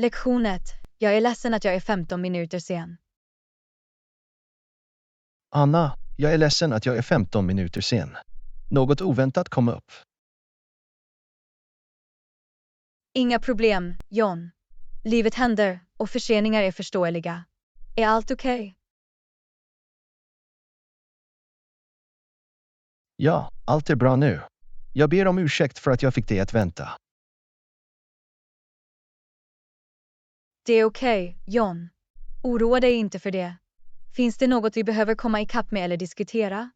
Lektion 1. Jag är ledsen att jag är 15 minuter sen. Anna, jag är ledsen att jag är 15 minuter sen. Något oväntat kom upp. Inga problem, John. Livet händer och förseningar är förståeliga. Är allt okej? Ja, allt är bra nu. Jag ber om ursäkt för att jag fick dig att vänta. Det är okej, John. Oroa dig inte för det. Finns det något vi behöver komma ikapp med eller diskutera?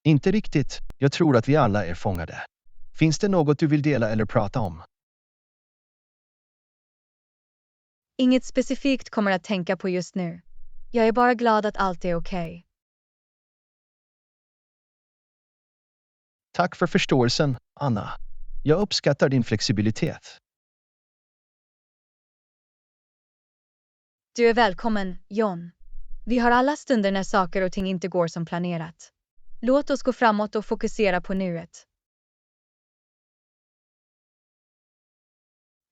Inte riktigt, jag tror att vi alla är fångade. Finns det något du vill dela eller prata om? Inget specifikt kommer att tänka på just nu. Jag är bara glad att allt är okej. Tack för förståelsen, Anna. Jag uppskattar din flexibilitet. Du är välkommen, John. Vi har alla stunder när saker och ting inte går som planerat. Låt oss gå framåt och fokusera på nuet.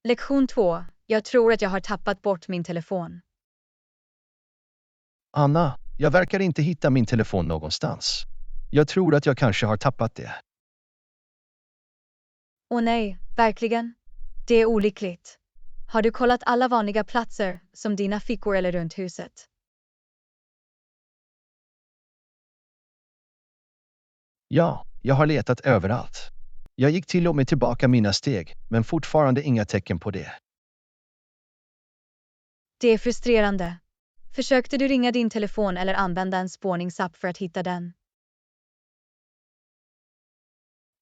Lektion 2. Jag tror att jag har tappat bort min telefon. Anna, jag verkar inte hitta min telefon någonstans. Jag tror att jag kanske har tappat det. Åh nej, verkligen? Det är olyckligt. Har du kollat alla vanliga platser, som dina fickor eller runt huset? Ja, jag har letat överallt. Jag gick till och med tillbaka mina steg, men fortfarande inga tecken på det. Det är frustrerande. Försökte du ringa din telefon eller använda en spårningsapp för att hitta den?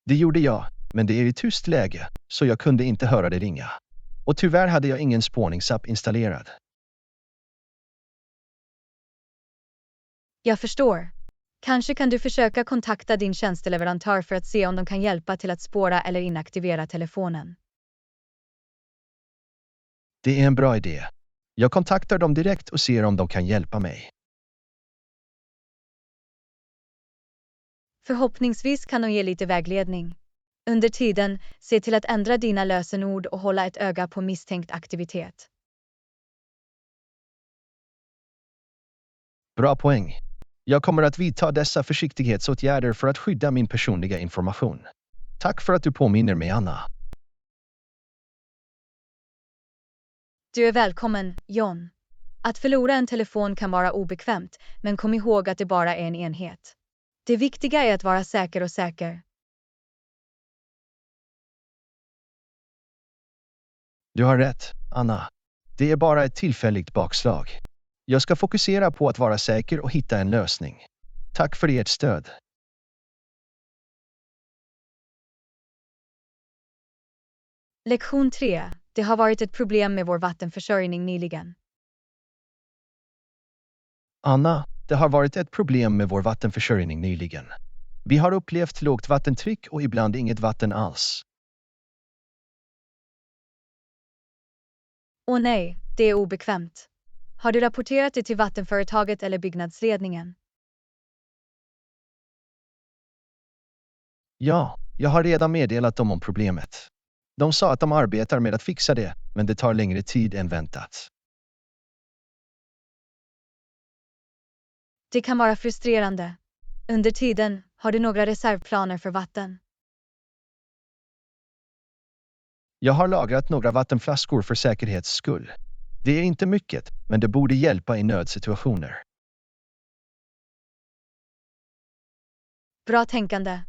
Det gjorde jag, men det är i tyst läge, så jag kunde inte höra det ringa. Och tyvärr hade jag ingen spårningsapp installerad. Jag förstår. Kanske kan du försöka kontakta din tjänsteleverantör för att se om de kan hjälpa till att spåra eller inaktivera telefonen. Det är en bra idé. Jag kontaktar dem direkt och ser om de kan hjälpa mig. Förhoppningsvis kan de ge lite vägledning. Under tiden, se till att ändra dina lösenord och hålla ett öga på misstänkt aktivitet. Bra poäng. Jag kommer att vidta dessa försiktighetsåtgärder för att skydda min personliga information. Tack för att du påminner mig, Anna. Du är välkommen, John. Att förlora en telefon kan vara obekvämt, men kom ihåg att det bara är en enhet. Det viktiga är att vara säker och säker. Du har rätt, Anna. Det är bara ett tillfälligt bakslag. Jag ska fokusera på att vara säker och hitta en lösning. Tack för ert stöd. Lektion 3. Det har varit ett problem med vår vattenförsörjning nyligen. Anna, det har varit ett problem med vår vattenförsörjning nyligen. Vi har upplevt lågt vattentryck och ibland inget vatten alls. Åh nej, det är obekvämt. Har du rapporterat det till vattenföretaget eller byggnadsledningen? Ja, jag har redan meddelat dem om problemet. De sa att de arbetar med att fixa det, men det tar längre tid än väntat. Det kan vara frustrerande. Under tiden, har du några reservplaner för vatten? Jag har lagrat några vattenflaskor för säkerhets skull. Det är inte mycket, men det borde hjälpa i nödsituationer. Bra tänkande.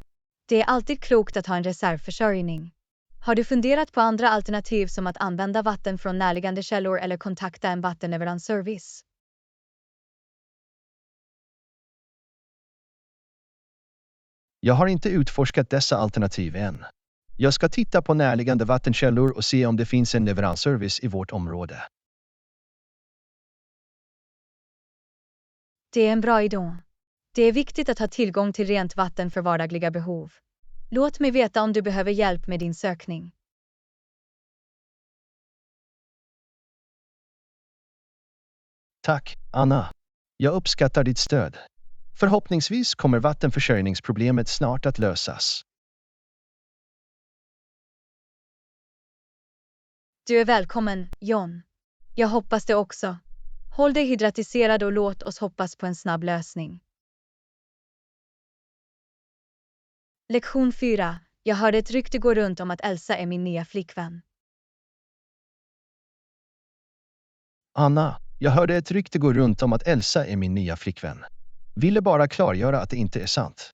Det är alltid klokt att ha en reservförsörjning. Har du funderat på andra alternativ som att använda vatten från närliggande källor eller kontakta en vattenleveransservice? Jag har inte utforskat dessa alternativ än. Jag ska titta på närliggande vattenkällor och se om det finns en leveransservice i vårt område. Det är en bra idé. Det är viktigt att ha tillgång till rent vatten för vardagliga behov. Låt mig veta om du behöver hjälp med din sökning. Tack, Anna. Jag uppskattar ditt stöd. Förhoppningsvis kommer vattenförsörjningsproblemet snart att lösas. Du är välkommen, John. Jag hoppas det också. Håll dig hydratiserad och låt oss hoppas på en snabb lösning. Lektion 4. Jag hörde ett rykte gå runt om att Elsa är min nya flickvän. Anna, jag hörde ett rykte gå runt om att Elsa är min nya flickvän. Ville bara klargöra att det inte är sant.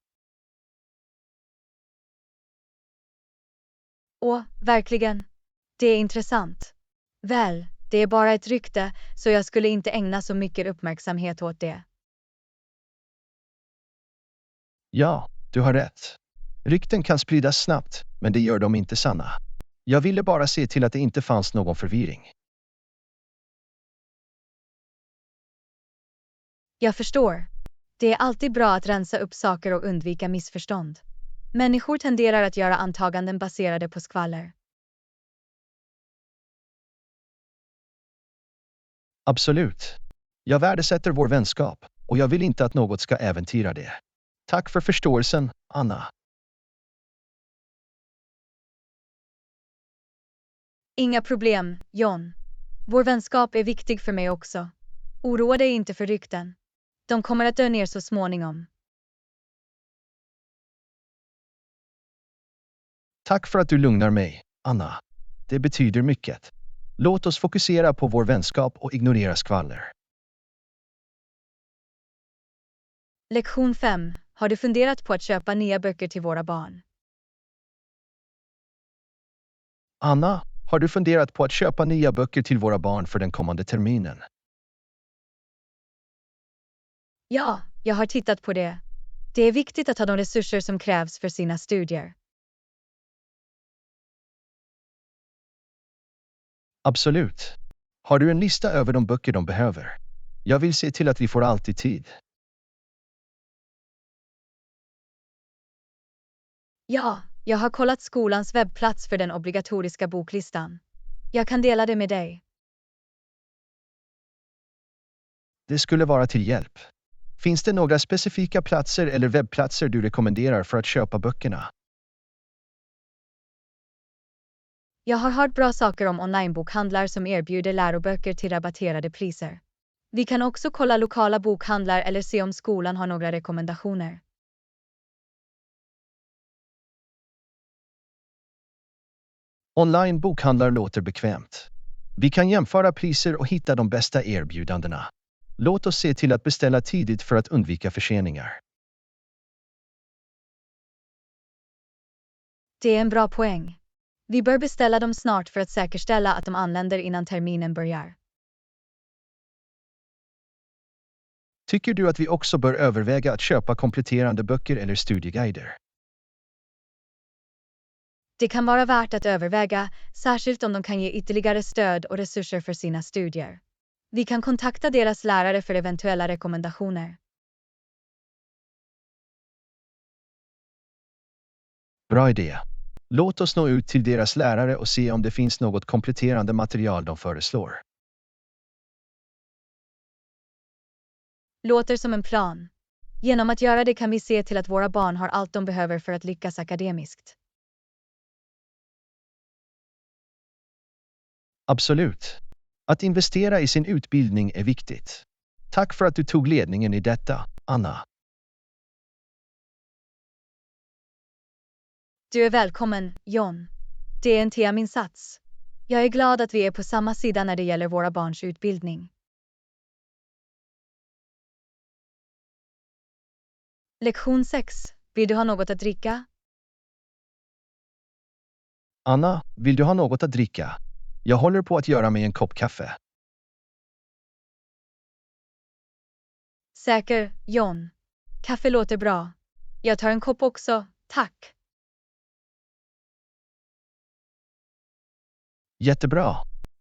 Åh, verkligen. Det är intressant. Väl, det är bara ett rykte, så jag skulle inte ägna så mycket uppmärksamhet åt det. Ja, du har rätt. Rykten kan spridas snabbt, men det gör dem inte sanna. Jag ville bara se till att det inte fanns någon förvirring. Jag förstår. Det är alltid bra att rensa upp saker och undvika missförstånd. Människor tenderar att göra antaganden baserade på skvaller. Absolut. Jag värdesätter vår vänskap och jag vill inte att något ska äventyra det. Tack för förståelsen, Anna. Inga problem, John. Vår vänskap är viktig för mig också. Oroa dig inte för rykten. De kommer att dö ner så småningom. Tack för att du lugnar mig, Anna. Det betyder mycket. Låt oss fokusera på vår vänskap och ignorera skvaller. Lektion 5. Har du funderat på att köpa nya böcker till våra barn? Anna, har du funderat på att köpa nya böcker till våra barn för den kommande terminen? Ja, jag har tittat på det. Det är viktigt att ha de resurser som krävs för sina studier. Absolut. Har du en lista över de böcker de behöver? Jag vill se till att vi får allt i tid. Ja, jag har kollat skolans webbplats för den obligatoriska boklistan. Jag kan dela det med dig. Det skulle vara till hjälp. Finns det några specifika platser eller webbplatser du rekommenderar för att köpa böckerna? Jag har hört bra saker om onlinebokhandlar som erbjuder läroböcker till rabatterade priser. Vi kan också kolla lokala bokhandlar eller se om skolan har några rekommendationer. Online-bokhandlar låter bekvämt. Vi kan jämföra priser och hitta de bästa erbjudandena. Låt oss se till att beställa tidigt för att undvika förseningar. Det är en bra poäng. Vi bör beställa dem snart för att säkerställa att de anländer innan terminen börjar. Tycker du att vi också bör överväga att köpa kompletterande böcker eller studieguider? Det kan vara värt att överväga, särskilt om de kan ge ytterligare stöd och resurser för sina studier. Vi kan kontakta deras lärare för eventuella rekommendationer. Bra idé. Låt oss nå ut till deras lärare och se om det finns något kompletterande material de föreslår. Låter som en plan. Genom att göra det kan vi se till att våra barn har allt de behöver för att lyckas akademiskt. Absolut. Att investera i sin utbildning är viktigt. Tack för att du tog ledningen i detta, Anna. Du är välkommen, John. Det är en teaminsats. Jag är glad att vi är på samma sida när det gäller våra barns utbildning. Lektion 6. Vill du ha något att dricka? Anna, vill du ha något att dricka? Jag håller på att göra mig en kopp kaffe. Säker, John. Kaffe låter bra. Jag tar en kopp också, tack. Jättebra.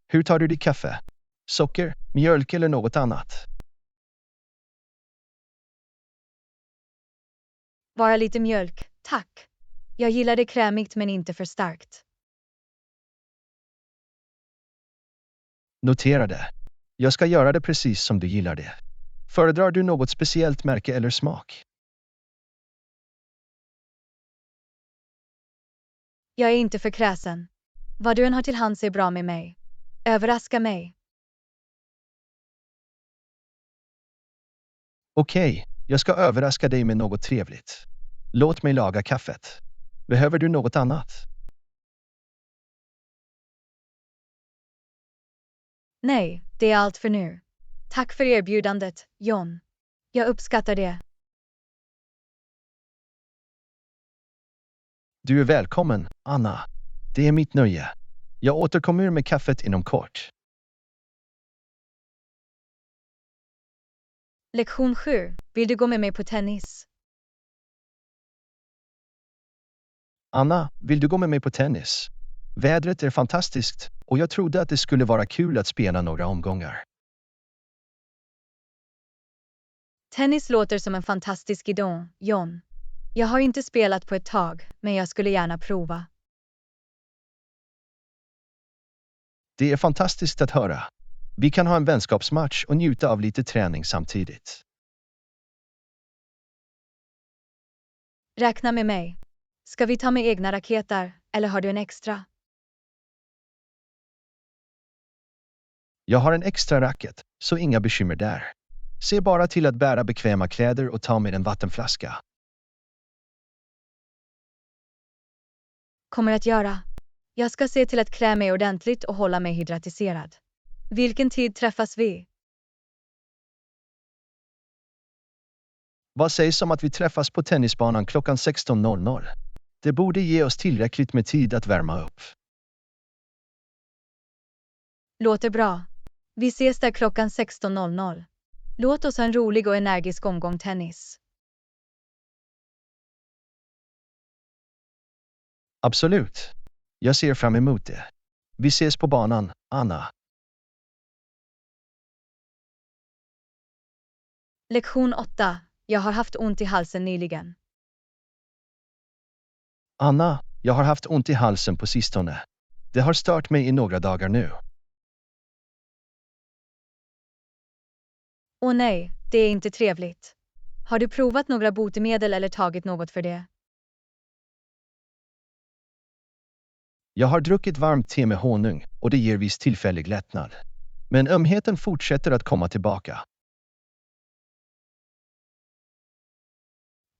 Hur tar du ditt kaffe? Socker, mjölk eller något annat? Bara lite mjölk, tack. Jag gillar det krämigt men inte för starkt. Notera det. Jag ska göra det precis som du gillar det. Föredrar du något speciellt märke eller smak? Jag är inte för kräsen. Vad du än har till hands är bra med mig. Överraska mig. Okej, jag ska överraska dig med något trevligt. Låt mig laga kaffet. Behöver du något annat? Nej, det är allt för nu. Tack för erbjudandet, John. Jag uppskattar det. Du är välkommen, Anna. Det är mitt nöje. Jag återkommer med kaffet inom kort. Lektion 7. Vill du gå med mig på tennis? Anna, vill du gå med mig på tennis? Vädret är fantastiskt och jag trodde att det skulle vara kul att spela några omgångar. Tennis låter som en fantastisk idé, John. Jag har inte spelat på ett tag, men jag skulle gärna prova. Det är fantastiskt att höra. Vi kan ha en vänskapsmatch och njuta av lite träning samtidigt. Räkna med mig. Ska vi ta med egna raketer, eller har du en extra? Jag har en extra racket, så inga bekymmer där. Se bara till att bära bekväma kläder och ta med en vattenflaska. Kommer att göra. Jag ska se till att klä mig ordentligt och hålla mig hydratiserad. Vilken tid träffas vi? Vad sägs om att vi träffas på tennisbanan klockan 16:00? Det borde ge oss tillräckligt med tid att värma upp. Låter bra. Vi ses där klockan 16:00. Låt oss ha en rolig och energisk omgång tennis. Absolut. Jag ser fram emot det. Vi ses på banan, Anna. Lektion 8. Jag har haft ont i halsen nyligen. Anna, jag har haft ont i halsen på sistone. Det har stört mig i några dagar nu. Åh nej, det är inte trevligt. Har du provat några botemedel eller tagit något för det? Jag har druckit varmt te med honung och det ger viss tillfällig lättnad. Men ömheten fortsätter att komma tillbaka.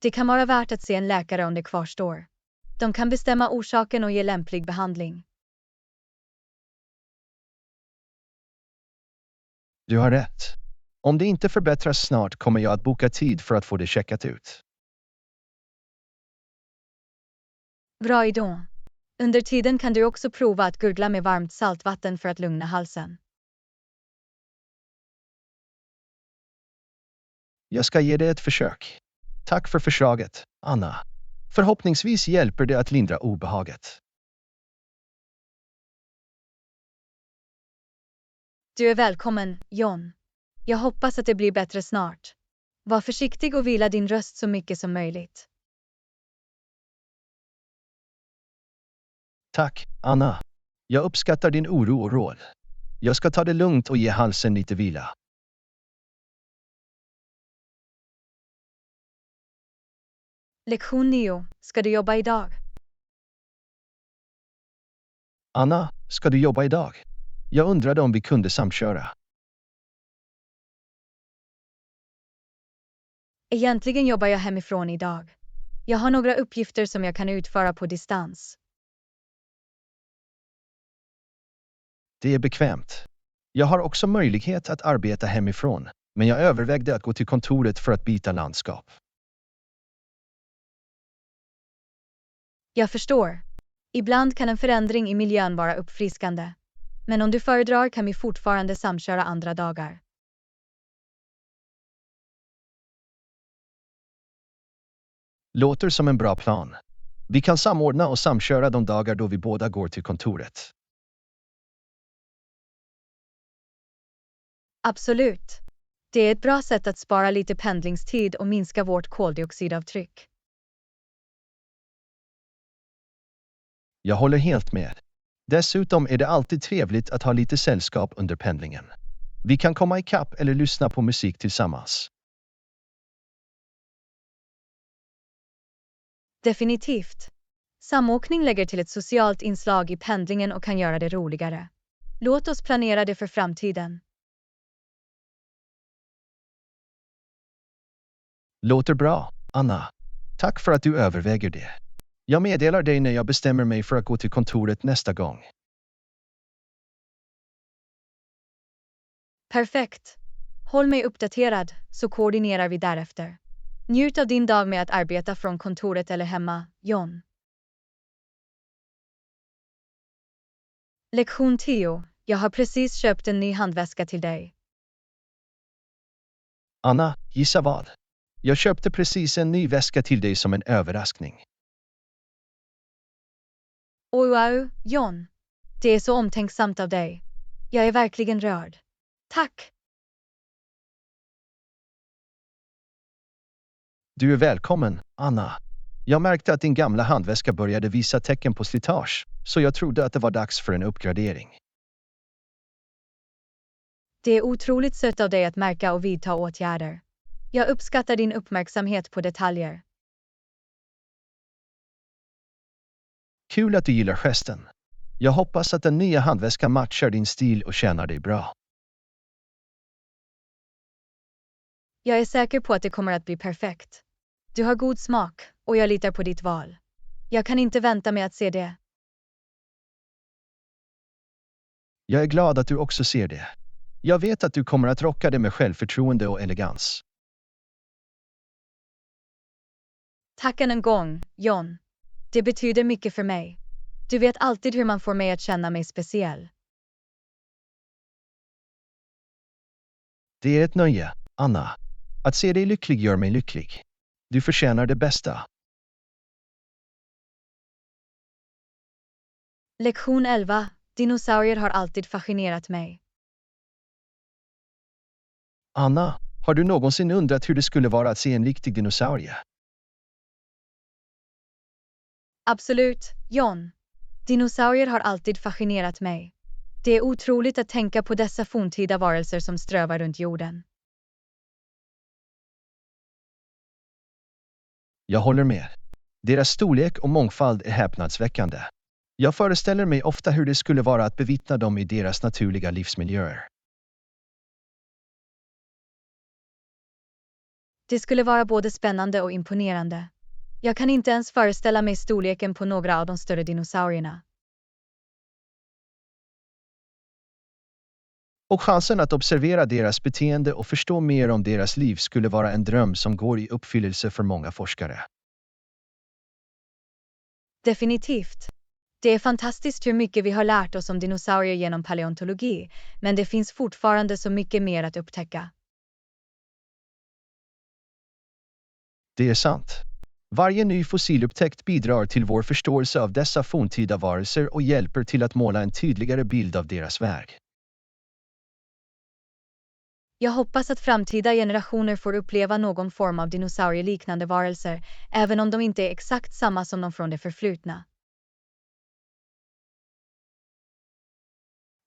Det kan vara värt att se en läkare om det kvarstår. De kan bestämma orsaken och ge lämplig behandling. Du har rätt. Om det inte förbättras snart kommer jag att boka tid för att få det checkat ut. Bra idé. Under tiden kan du också prova att gurgla med varmt saltvatten för att lugna halsen. Jag ska ge det ett försök. Tack för förslaget, Anna. Förhoppningsvis hjälper det att lindra obehaget. Du är välkommen, John. Jag hoppas att det blir bättre snart. Var försiktig och vila din röst så mycket som möjligt. Tack, Anna. Jag uppskattar din oro och råd. Jag ska ta det lugnt och ge halsen lite vila. Lektion 9. Ska du jobba idag? Anna, ska du jobba idag? Jag undrade om vi kunde samköra. Egentligen jobbar jag hemifrån idag. Jag har några uppgifter som jag kan utföra på distans. Det är bekvämt. Jag har också möjlighet att arbeta hemifrån, men jag övervägde att gå till kontoret för att byta landskap. Jag förstår. Ibland kan en förändring i miljön vara uppfriskande. Men om du föredrar kan vi fortfarande samköra andra dagar. Låter som en bra plan. Vi kan samordna och samköra de dagar då vi båda går till kontoret. Absolut. Det är ett bra sätt att spara lite pendlingstid och minska vårt koldioxidavtryck. Jag håller helt med. Dessutom är det alltid trevligt att ha lite sällskap under pendlingen. Vi kan komma ikapp eller lyssna på musik tillsammans. Definitivt. Samåkning lägger till ett socialt inslag i pendlingen och kan göra det roligare. Låt oss planera det för framtiden. Låter bra, Anna. Tack för att du överväger det. Jag meddelar dig när jag bestämmer mig för att gå till kontoret nästa gång. Perfekt. Håll mig uppdaterad så koordinerar vi därefter. Njut av din dag med att arbeta från kontoret eller hemma, John. Lektion 10. Jag har precis köpt en ny handväska till dig. Anna, gissa vad? Jag köpte precis en ny väska till dig som en överraskning. Oj, wow, John. Det är så omtänksamt av dig. Jag är verkligen rörd. Tack. Du är välkommen, Anna. Jag märkte att din gamla handväska började visa tecken på slitage, så jag trodde att det var dags för en uppgradering. Det är otroligt sött av dig att märka och vidta åtgärder. Jag uppskattar din uppmärksamhet på detaljer. Kul att du gillar gesten. Jag hoppas att den nya handväskan matchar din stil och tjänar dig bra. Jag är säker på att det kommer att bli perfekt. Du har god smak och jag litar på ditt val. Jag kan inte vänta med att se det. Jag är glad att du också ser det. Jag vet att du kommer att rocka det med självförtroende och elegans. Tack än en gång, John. Det betyder mycket för mig. Du vet alltid hur man får mig att känna mig speciell. Det är ett nöje, Anna. Att se dig lycklig gör mig lycklig. Du förtjänar det bästa. Lektion 11. Dinosaurier har alltid fascinerat mig. Anna, har du någonsin undrat hur det skulle vara att se en riktig dinosaurie? Absolut, John. Dinosaurier har alltid fascinerat mig. Det är otroligt att tänka på dessa forntida varelser som strövar runt jorden. Jag håller med. Deras storlek och mångfald är häpnadsväckande. Jag föreställer mig ofta hur det skulle vara att bevittna dem i deras naturliga livsmiljöer. Det skulle vara både spännande och imponerande. Jag kan inte ens föreställa mig storleken på några av de större dinosaurierna. Och chansen att observera deras beteende och förstå mer om deras liv skulle vara en dröm som går i uppfyllelse för många forskare. Definitivt. Det är fantastiskt hur mycket vi har lärt oss om dinosaurier genom paleontologi, men det finns fortfarande så mycket mer att upptäcka. Det är sant. Varje ny fossilupptäckt bidrar till vår förståelse av dessa forntida varelser och hjälper till att måla en tydligare bild av deras väg. Jag hoppas att framtida generationer får uppleva någon form av dinosaurieliknande varelser, även om de inte är exakt samma som de från det förflutna.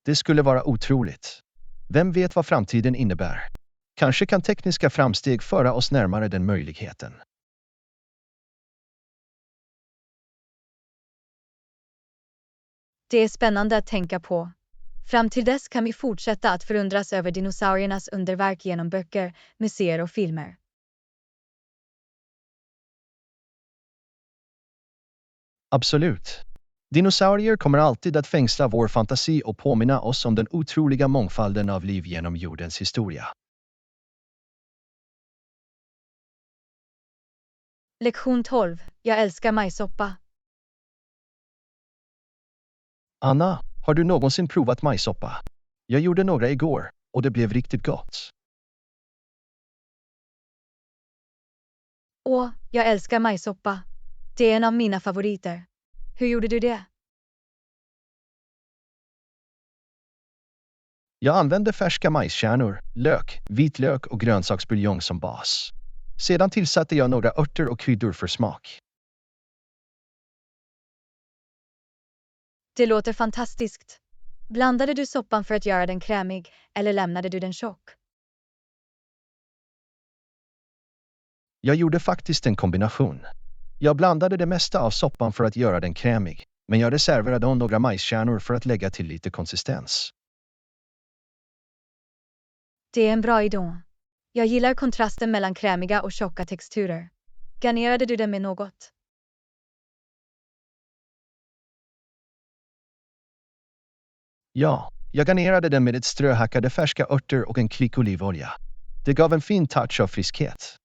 Det skulle vara otroligt. Vem vet vad framtiden innebär? Kanske kan tekniska framsteg föra oss närmare den möjligheten. Det är spännande att tänka på. Fram till dess kan vi fortsätta att förundras över dinosauriernas underverk genom böcker, museer och filmer. Absolut. Dinosaurier kommer alltid att fängsla vår fantasi och påminna oss om den otroliga mångfalden av liv genom jordens historia. Lektion 12. Jag älskar majssoppa. Anna, har du någonsin provat majssoppa? Jag gjorde några igår och det blev riktigt gott. Åh, jag älskar majssoppa. Det är en av mina favoriter. Hur gjorde du det? Jag använde färska majskärnor, lök, vitlök och grönsaksbuljong som bas. Sedan tillsatte jag några örter och kryddor för smak. Det låter fantastiskt. Blandade du soppan för att göra den krämig eller lämnade du den tjock? Jag gjorde faktiskt en kombination. Jag blandade det mesta av soppan för att göra den krämig, men jag reserverade några majskärnor för att lägga till lite konsistens. Det är en bra idé. Jag gillar kontrasten mellan krämiga och tjocka texturer. Garnerade du den med något? Ja, jag garnerade den med ett strö hackade färska örter och en klick olivolja. Det gav en fin touch av friskhet.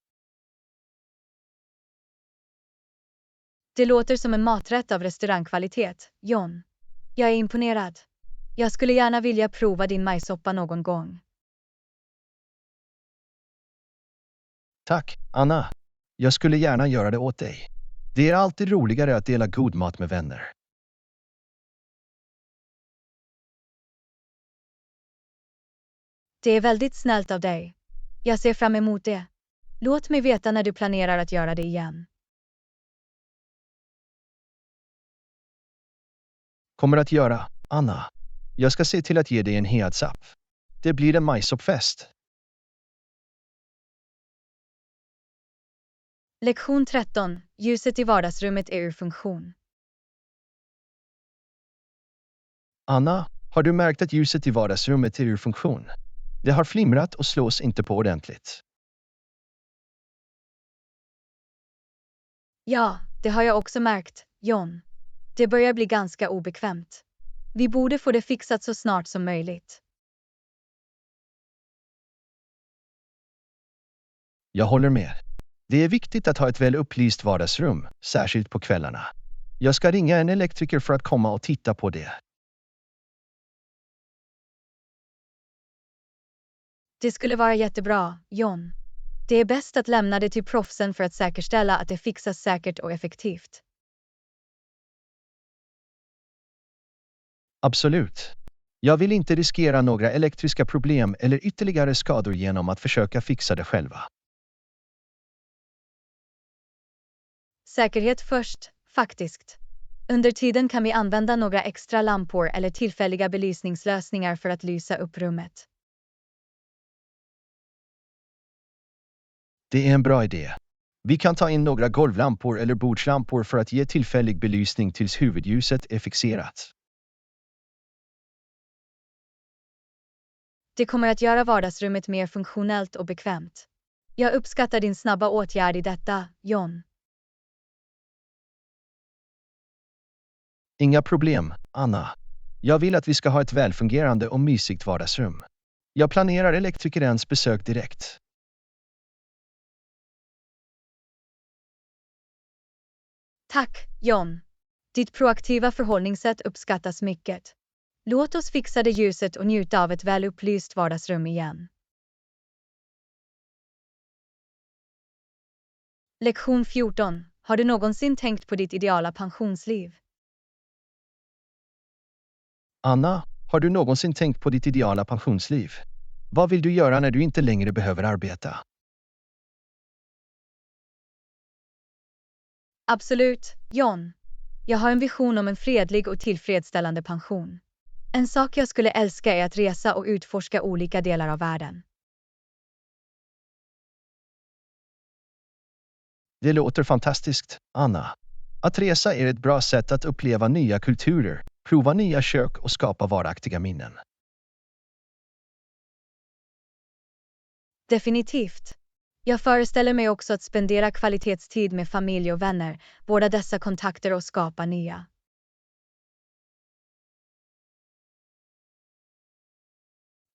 Det låter som en maträtt av restaurangkvalitet, John. Jag är imponerad. Jag skulle gärna vilja prova din majssoppa någon gång. Tack, Anna. Jag skulle gärna göra det åt dig. Det är alltid roligare att dela god mat med vänner. Det är väldigt snällt av dig. Jag ser fram emot det. Låt mig veta när du planerar att göra det igen. Kommer att göra, Anna. Jag ska se till att ge dig en heads up. Det blir en majssoppfest. Lektion 13. Ljuset i vardagsrummet är ur funktion. Anna, har du märkt att ljuset i vardagsrummet är ur funktion? Det har flimrat och slås inte på ordentligt. Ja, det har jag också märkt, John. Det börjar bli ganska obekvämt. Vi borde få det fixat så snart som möjligt. Jag håller med. Det är viktigt att ha ett väl upplyst vardagsrum, särskilt på kvällarna. Jag ska ringa en elektriker för att komma och titta på det. Det skulle vara jättebra, John. Det är bäst att lämna det till proffsen för att säkerställa att det fixas säkert och effektivt. Absolut. Jag vill inte riskera några elektriska problem eller ytterligare skador genom att försöka fixa det själva. Säkerhet först, faktiskt. Under tiden kan vi använda några extra lampor eller tillfälliga belysningslösningar för att lysa upp rummet. Det är en bra idé. Vi kan ta in några golvlampor eller bordslampor för att ge tillfällig belysning tills huvudljuset är fixerat. Det kommer att göra vardagsrummet mer funktionellt och bekvämt. Jag uppskattar din snabba åtgärd i detta, John. Inga problem, Anna. Jag vill att vi ska ha ett välfungerande och mysigt vardagsrum. Jag planerar elektrikerens besök direkt. Tack, John. Ditt proaktiva förhållningssätt uppskattas mycket. Låt oss fixa det ljuset och njuta av ett väl upplyst vardagsrum igen. Lektion 14. Har du någonsin tänkt på ditt ideala pensionsliv? Anna, har du någonsin tänkt på ditt ideala pensionsliv? Vad vill du göra när du inte längre behöver arbeta? Absolut, John. Jag har en vision om en fredlig och tillfredsställande pension. En sak jag skulle älska är att resa och utforska olika delar av världen. Det låter fantastiskt, Anna. Att resa är ett bra sätt att uppleva nya kulturer, prova nya kök och skapa varaktiga minnen. Definitivt. Jag föreställer mig också att spendera kvalitetstid med familj och vänner, vårda dessa kontakter och skapa nya.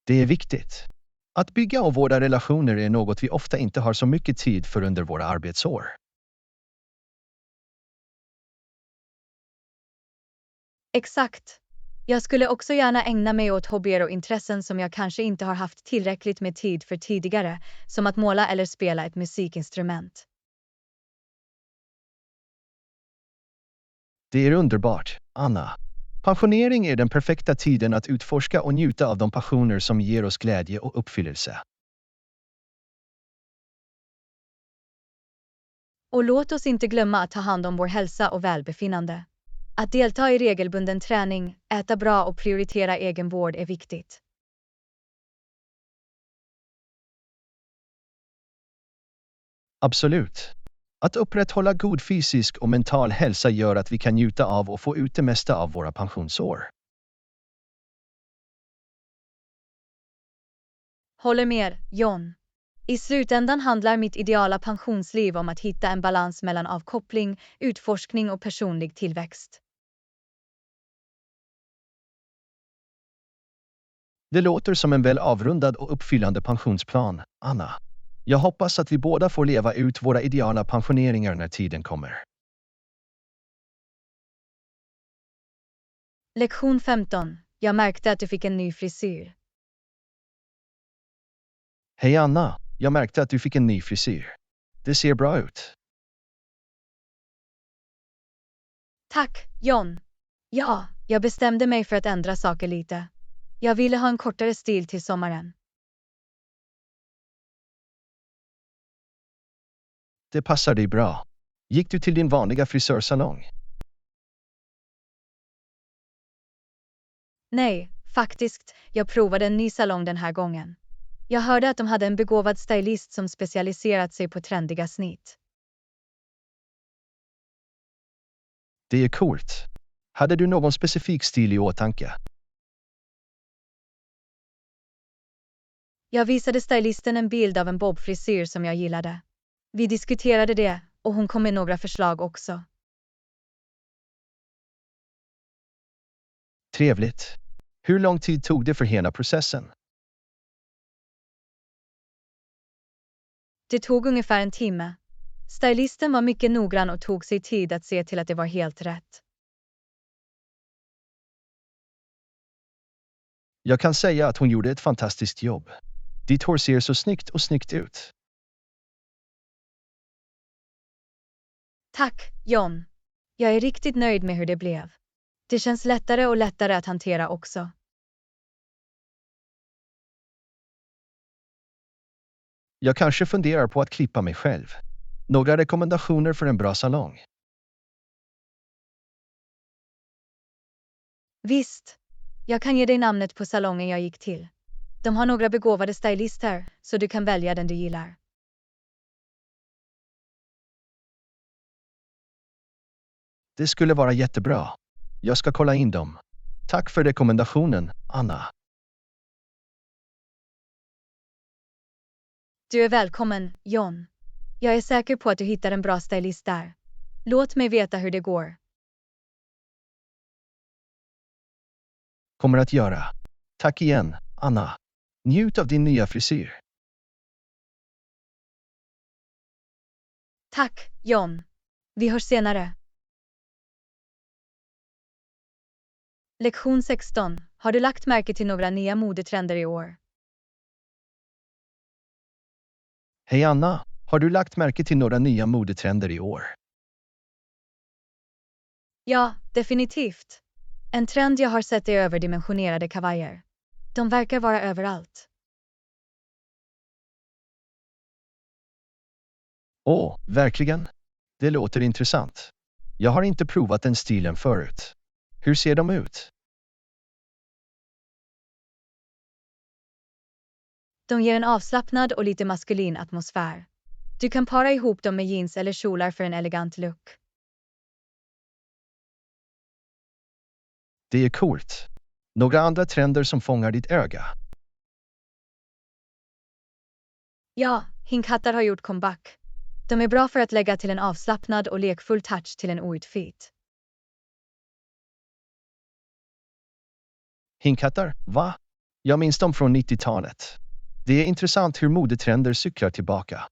Det är viktigt. Att bygga och vårda relationer är något vi ofta inte har så mycket tid för under våra arbetsår. Exakt. Jag skulle också gärna ägna mig åt hobbyer och intressen som jag kanske inte har haft tillräckligt med tid för tidigare, som att måla eller spela ett musikinstrument. Det är underbart, Anna. Pensionering är den perfekta tiden att utforska och njuta av de passioner som ger oss glädje och uppfyllelse. Och låt oss inte glömma att ta hand om vår hälsa och välbefinnande. Att delta i regelbunden träning, äta bra och prioritera egenvård är viktigt. Absolut. Att upprätthålla god fysisk och mental hälsa gör att vi kan njuta av och få ut det mesta av våra pensionsår. Håller med, John. I slutändan handlar mitt ideala pensionsliv om att hitta en balans mellan avkoppling, utforskning och personlig tillväxt. Det låter som en väl avrundad och uppfyllande pensionsplan, Anna. Jag hoppas att vi båda får leva ut våra ideala pensioneringar när tiden kommer. Lektion 15. Jag märkte att du fick en ny frisyr. Hej Anna, jag märkte att du fick en ny frisyr. Det ser bra ut. Tack, John. Ja, jag bestämde mig för att ändra saker lite. Jag ville ha en kortare stil till sommaren. Det passar dig bra. Gick du till din vanliga frisörsalong? Nej, faktiskt, jag provade en ny salong den här gången. Jag hörde att de hade en begåvad stylist som specialiserat sig på trendiga snitt. Det är coolt. Hade du någon specifik stil i åtanke? Jag visade stylisten en bild av en bobfrisyr som jag gillade. Vi diskuterade det och hon kom med några förslag också. Trevligt. Hur lång tid tog det för hela processen? Det tog ungefär en timme. Stylisten var mycket noggrann och tog sig tid att se till att det var helt rätt. Jag kan säga att hon gjorde ett fantastiskt jobb. Ditt hår ser så snyggt ut. Tack, John. Jag är riktigt nöjd med hur det blev. Det känns lättare och lättare att hantera också. Jag kanske funderar på att klippa mig själv. Några rekommendationer för en bra salong? Visst. Jag kan ge dig namnet på salongen jag gick till. De har några begåvade stylister, så du kan välja den du gillar. Det skulle vara jättebra. Jag ska kolla in dem. Tack för rekommendationen, Anna. Du är välkommen, John. Jag är säker på att du hittar en bra stylist där. Låt mig veta hur det går. Kommer att göra. Tack igen, Anna. Njut av din nya frisyr. Tack, John. Vi hörs senare. Lektion 16. Har du lagt märke till några nya modetrender i år? Hej Anna, har du lagt märke till några nya modetrender i år? Ja, definitivt. En trend jag har sett är överdimensionerade kavajer. De verkar vara överallt. Åh, verkligen? Det låter intressant. Jag har inte provat den stilen förut. Hur ser de ut? De ger en avslappnad och lite maskulin atmosfär. Du kan para ihop dem med jeans eller kjolar för en elegant look. Det är coolt. Några andra trender som fångar ditt öga? Ja, hinkhattar har gjort comeback. De är bra för att lägga till en avslappnad och lekfull touch till en outfit. Hinkhattar, va? Jag minns dem från 90-talet. Det är intressant hur modetrender cyklar tillbaka.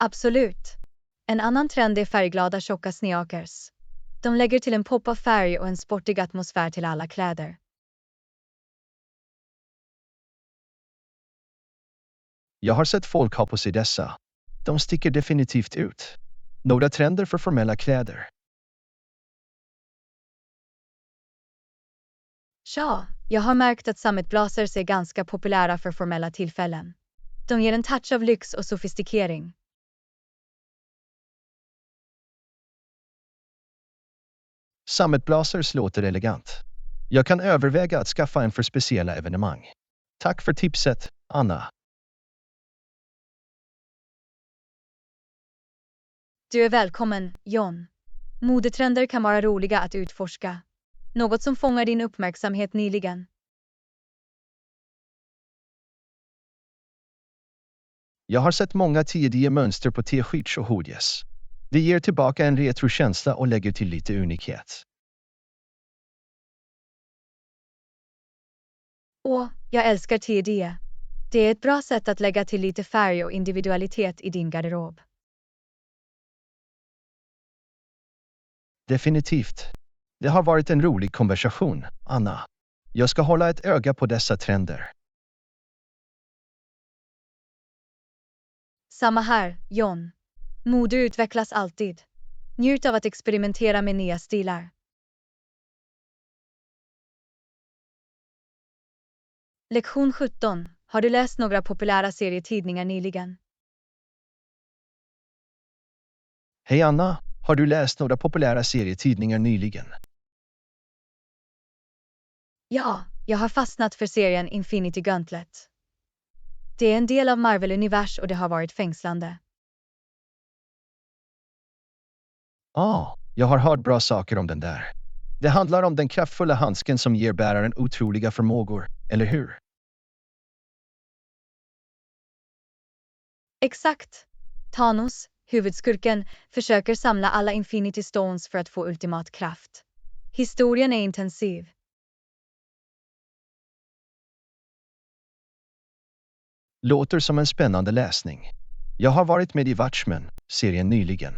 Absolut. En annan trend är färgglada tjocka sneakers. De lägger till en pop av färg och en sportig atmosfär till alla kläder. Jag har sett folk ha på sig dessa. De sticker definitivt ut. Några trender för formella kläder. Ja, jag har märkt att sammetblazers är ganska populära för formella tillfällen. De ger en touch av lyx och sofistikering. Sammetblazers låter elegant. Jag kan överväga att skaffa en för speciella evenemang. Tack för tipset, Anna. Du är välkommen, John. Modetrender kan vara roliga att utforska. Något som fångar din uppmärksamhet nyligen. Jag har sett många 10D-mönster på t-shirts och hoodies. Det ger tillbaka en retrokänsla och lägger till lite unikhet. Åh, jag älskar 10D. Det är ett bra sätt att lägga till lite färg och individualitet i din garderob. Definitivt. Det har varit en rolig konversation, Anna. Jag ska hålla ett öga på dessa trender. Samma här, John. Mode utvecklas alltid. Njut av att experimentera med nya stilar. Lektion 17. Har du läst några populära serietidningar nyligen? Hej Anna, har du läst några populära serietidningar nyligen? Ja, jag har fastnat för serien Infinity Gauntlet. Det är en del av Marvel-univers och det har varit fängslande. Jag har hört bra saker om den där. Det handlar om den kraftfulla handsken som ger bäraren otroliga förmågor, eller hur? Exakt. Thanos, huvudskurken, försöker samla alla Infinity Stones för att få ultimat kraft. Historien är intensiv. Låter som en spännande läsning. Jag har varit med i Watchmen, serien nyligen.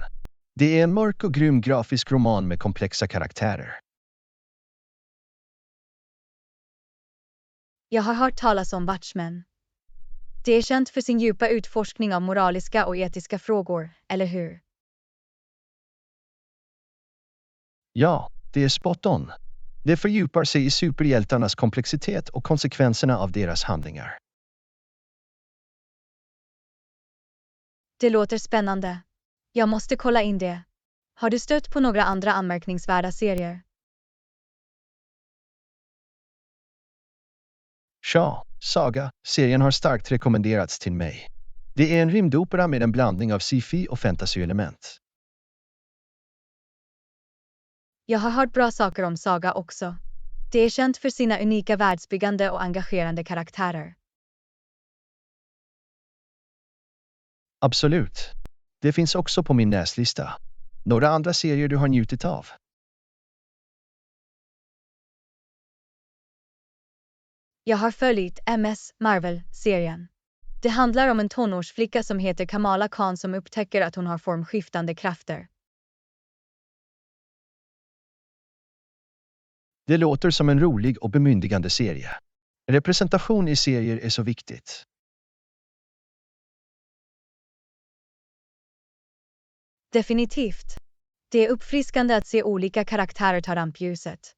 Det är en mörk och grym grafisk roman med komplexa karaktärer. Jag har hört talas om Watchmen. Det är känt för sin djupa utforskning av moraliska och etiska frågor, eller hur? Ja, det är spot on. Det fördjupar sig i superhjältarnas komplexitet och konsekvenserna av deras handlingar. Det låter spännande. Jag måste kolla in det. Har du stött på några andra anmärkningsvärda serier? Saga, serien har starkt rekommenderats till mig. Det är en rymdopera med en blandning av sci-fi och fantasy-element. Jag har hört bra saker om Saga också. Det är känt för sina unika världsbyggande och engagerande karaktärer. Absolut. Det finns också på min näslista. Några andra serier du har njutit av? Jag har följt MS Marvel-serien. Det handlar om en tonårsflicka som heter Kamala Khan som upptäcker att hon har formskiftande krafter. Det låter som en rolig och bemyndigande serie. Representation i serier är så viktigt. Definitivt. Det är uppfriskande att se olika karaktärer ta rampljuset.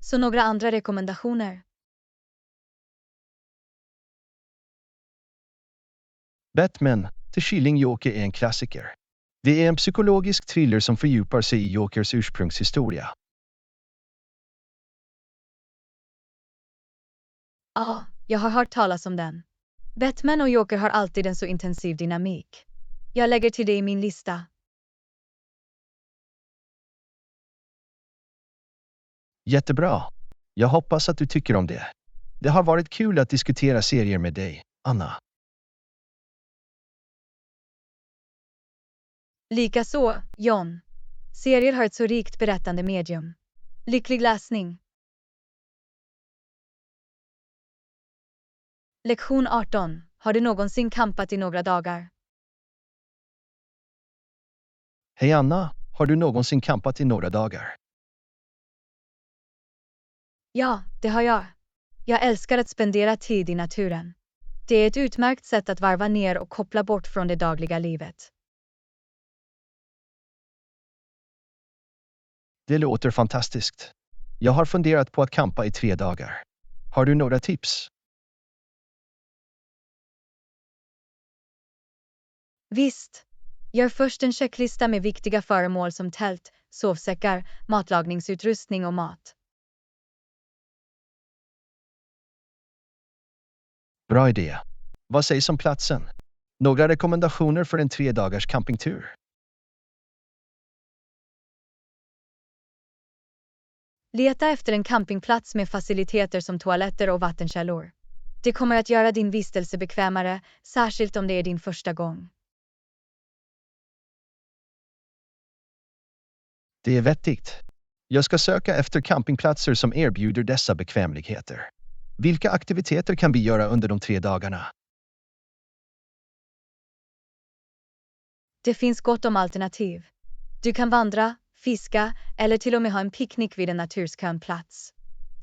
Så några andra rekommendationer? Batman, The Killing Joker är en klassiker. Det är en psykologisk thriller som fördjupar sig i Jokers ursprungshistoria. Ja, jag har hört talas om den. Batman och Joker har alltid en så intensiv dynamik. Jag lägger till det i min lista. Jättebra. Jag hoppas att du tycker om det. Det har varit kul att diskutera serier med dig, Anna. Likaså, John. Serier har ett så rikt berättande medium. Lycklig läsning. Lektion 18. Har du någonsin campat i några dagar? Hej Anna, har du någonsin campat i några dagar? Ja, det har jag. Jag älskar att spendera tid i naturen. Det är ett utmärkt sätt att varva ner och koppla bort från det dagliga livet. Det låter fantastiskt. Jag har funderat på att campa i 3 dagar. Har du några tips? Visst. Gör först en checklista med viktiga föremål som tält, sovsäckar, matlagningsutrustning och mat. Bra idé. Vad sägs om platsen? Några rekommendationer för en 3 dagars campingtur? Leta efter en campingplats med faciliteter som toaletter och vattenkällor. Det kommer att göra din vistelse bekvämare, särskilt om det är din första gång. Det är vettigt. Jag ska söka efter campingplatser som erbjuder dessa bekvämligheter. Vilka aktiviteter kan vi göra under de 3 dagarna? Det finns gott om alternativ. Du kan vandra, fiska eller till och med ha en picknick vid en naturskön plats.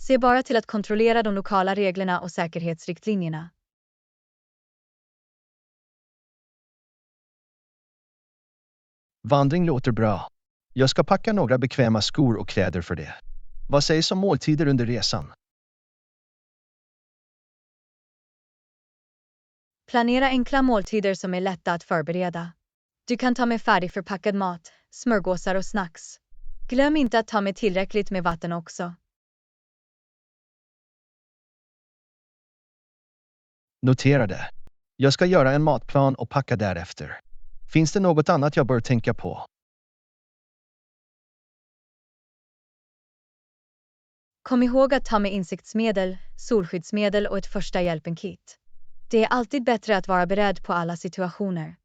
Se bara till att kontrollera de lokala reglerna och säkerhetsriktlinjerna. Vandring låter bra. Jag ska packa några bekväma skor och kläder för det. Vad sägs om måltider under resan? Planera enkla måltider som är lätta att förbereda. Du kan ta med färdigförpackad mat, smörgåsar och snacks. Glöm inte att ta med tillräckligt med vatten också. Notera det. Jag ska göra en matplan och packa därefter. Finns det något annat jag bör tänka på? Kom ihåg att ta med insektsmedel, solskyddsmedel och ett första hjälpen-kit. Det är alltid bättre att vara beredd på alla situationer.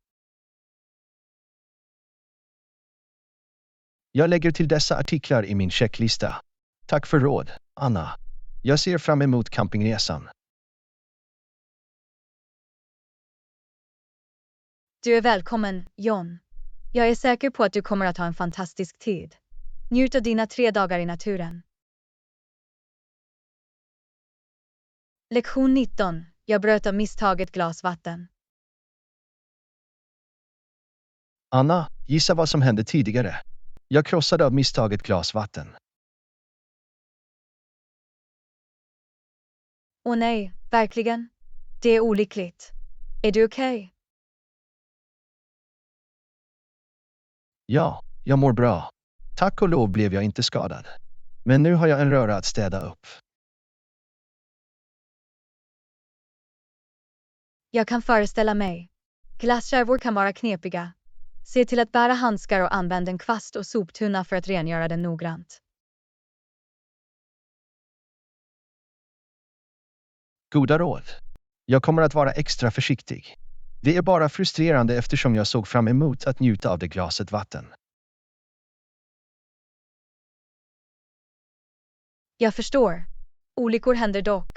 Jag lägger till dessa artiklar i min checklista. Tack för råd, Anna. Jag ser fram emot campingresan. Du är välkommen, John. Jag är säker på att du kommer att ha en fantastisk tid. Njut av dina 3 dagar i naturen. Lektion 19. Jag bröt av misstag ett glas vatten. Anna, gissa vad som hände tidigare. Jag krossade av misstag ett glas vatten. Åh nej, verkligen? Det är olyckligt. Är du okej? Ja, jag mår bra. Tack och lov blev jag inte skadad. Men nu har jag en röra att städa upp. Jag kan föreställa mig. Glasskärvor kan vara knepiga. Se till att bära handskar och använd en kvast och soptunna för att rengöra den noggrant. Goda råd. Jag kommer att vara extra försiktig. Det är bara frustrerande eftersom jag såg fram emot att njuta av det glaset vatten. Jag förstår. Olyckor händer dock.